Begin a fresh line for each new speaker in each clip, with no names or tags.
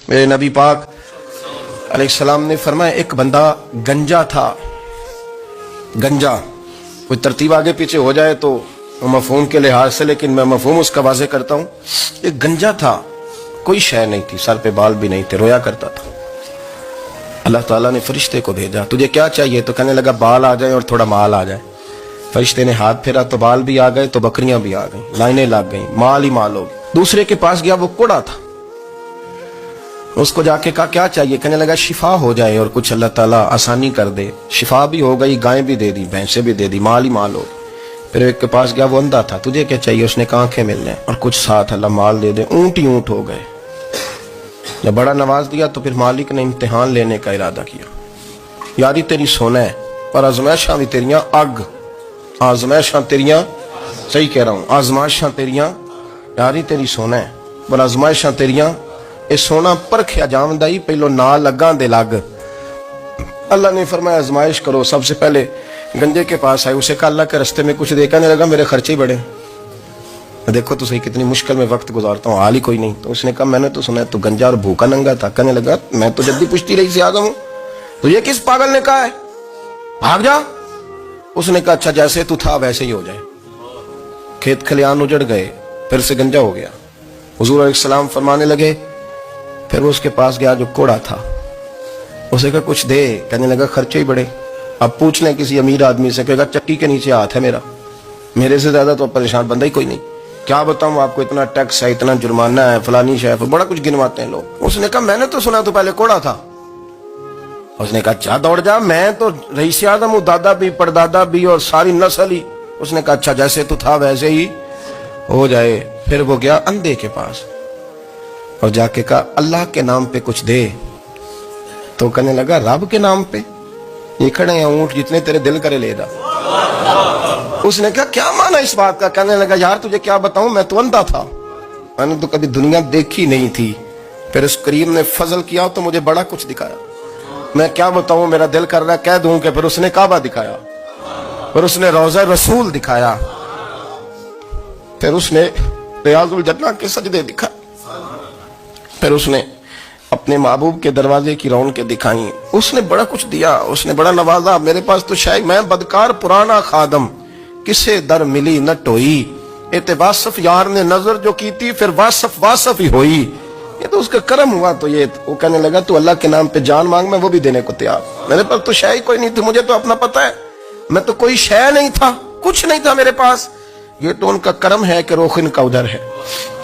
میرے نبی پاک علیہ السلام نے فرمایا ایک بندہ گنجا تھا. گنجا کوئی ترتیب آگے پیچھے ہو جائے تو مفہوم کے لحاظ سے، لیکن میں مفہوم اس کا واضح کرتا ہوں. ایک گنجا تھا، کوئی شے نہیں تھی، سر پہ بال بھی نہیں تھے، رویا کرتا تھا. اللہ تعالیٰ نے فرشتے کو بھیجا، تجھے کیا چاہیے؟ تو کہنے لگا بال آ جائیں اور تھوڑا مال آ جائے. فرشتے نے ہاتھ پھیرا تو بال بھی آ گئے تو بکریاں بھی آ گئیں، لائنیں لگ گئیں، مال ہی مال ہو گیا. دوسرے کے پاس گیا، وہ کوڑا تھا. اس کو جا کے کہا کیا چاہیے؟ کہنے لگا شفا ہو جائے اور کچھ اللہ تعالیٰ آسانی کر دے. شفا بھی ہو گئی، گائیں بھی دے دی، بھینسیں بھی دے دی، مال ہی مال ہو گیا. پھر ایک کے پاس گیا، وہ اندھا تھا، تجھے کیا چاہیے؟ اس نے کہا آنکھیں مل جائیں اور کچھ ساتھ اللہ مال دے دے. اونٹ ہی اونٹ ہو گئے. جب بڑا نواز دیا تو پھر مالک نے امتحان لینے کا ارادہ کیا. یاری تیری سونا ہے اور آزمائشاں بھی تیریاں اگ، آزمائشاں تیریاں، صحیح کہہ رہا ہوں، آزمائشاں تیریاں، یاری تیری سونا ہے اور آزمائشاں تیریاں. اے سونا پرکھیا جامدائی پہلو نہ لگاں دے لگ. اللہ نے فرمایا آزمائش کرو. سب سے پہلے گنجے کے پاس آئے، اسے کہا اللہ کے رستے میں کچھ دے. کہنے لگا میرے خرچے ہی بڑے، دیکھو تو صحیح کتنی مشکل میں وقت گزارتا ہوں، حال ہی کوئی نہیں. تو اس نے کہا میں نے تو سنا ہے تو گنجا اور بھوکا ننگا تھا. کہنے لگا میں تو جدی پشتی رہی سے آدم ہوں، تو یہ کس پاگل نے کہا ہے بھاگ جا؟ اس نے کہا اچھا جیسے تو تھا ویسے ہی ہو جائے. کھیت کھلیان اجڑ گئے، پھر سے گنجا ہو گیا. حضور علیہ السلام فرمانے لگے، پھر وہ اس کے پاس گیا جو کوڑا تھا، اسے کہا کچھ دے. کہنے لگا خرچے ہی بڑے. اب پوچھ لیں کسی امیر آدمی سے، کہے گا چکی کے نیچے ہاتھ ہے میرا، میرے سے زیادہ تو پریشان بندہ ہی کوئی نہیں. کیا بتاؤں آپ کو، اتنا ٹیکس ہے، اتنا جرمانہ ہے، فلانی شے، بڑا کچھ گنواتے ہیں لوگ. اس نے کہا میں نے تو سنا تو پہلے کوڑا تھا. اس نے کہا اچھا دوڑ جا، میں تو رئیس اعظم ہوں، دادا بھی پردادا بھی اور ساری نسل ہی. اس نے کہا اچھا جیسے تو تھا ویسے ہی ہو جائے. پھر وہ گیا اندھے کے پاس اور جا کے کہا اللہ کے نام پہ کچھ دے. تو کہنے لگا رب کے نام پہ؟ یہ کھڑے ہیں اونٹ جتنے تیرے دل کرے لے دا. اس نے کہا کیا معنی اس بات کا؟ کہنے لگا یار تجھے کیا بتاؤں، میں تو اندھا تھا، میں نے تو کبھی دنیا دیکھی نہیں تھی. پھر اس کریم نے فضل کیا تو مجھے بڑا کچھ دکھایا. میں کیا بتاؤں، میرا دل کر رہا ہے کہہ دوں کہ پھر اس نے کعبہ دکھایا، پھر اس نے روضہ رسول دکھایا، پھر اس نے ریاض الجنہ کے سجدے دکھائے، پھر اس نے اپنے محبوب کے دروازے کی رونقیں دکھائیں. اس نے بڑا کچھ دیا، اس نے بڑا نوازا. میرے پاس تو شاید میں بدکار پرانا خادم، کسے در ملی نہ ٹوئی، اعتباصف یار نے نظر جو کی تھی پھر واصف واصف ہی ہوئی. یہ تو اس کا کرم ہوا. تو یہ وہ کہنے لگا تو اللہ کے نام پہ جان مانگ، میں وہ بھی دینے کو تیار. میرے پاس تو شے ہی کوئی نہیں تھی، مجھے تو اپنا پتہ ہے، میں تو کوئی شے نہیں تھا، کچھ نہیں تھا میرے پاس. یہ تو ان کا کرم ہے کہ روخن کا ادھر ہے.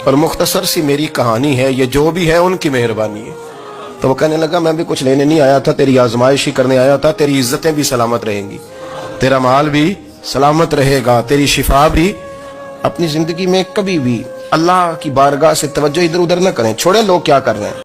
اور مختصر سی میری کہانی ہے، یہ جو بھی ہے ان کی مہربانی ہے. تو وہ کہنے لگا میں بھی کچھ لینے نہیں آیا تھا، تیری آزمائش ہی کرنے آیا تھا. تیری عزتیں بھی سلامت رہیں گی، تیرا مال بھی سلامت رہے گا، تیری شفا بھی. اپنی زندگی میں کبھی بھی اللہ کی بارگاہ سے توجہ ادھر ادھر نہ کریں، چھوڑیں لوگ کیا کر رہے ہیں.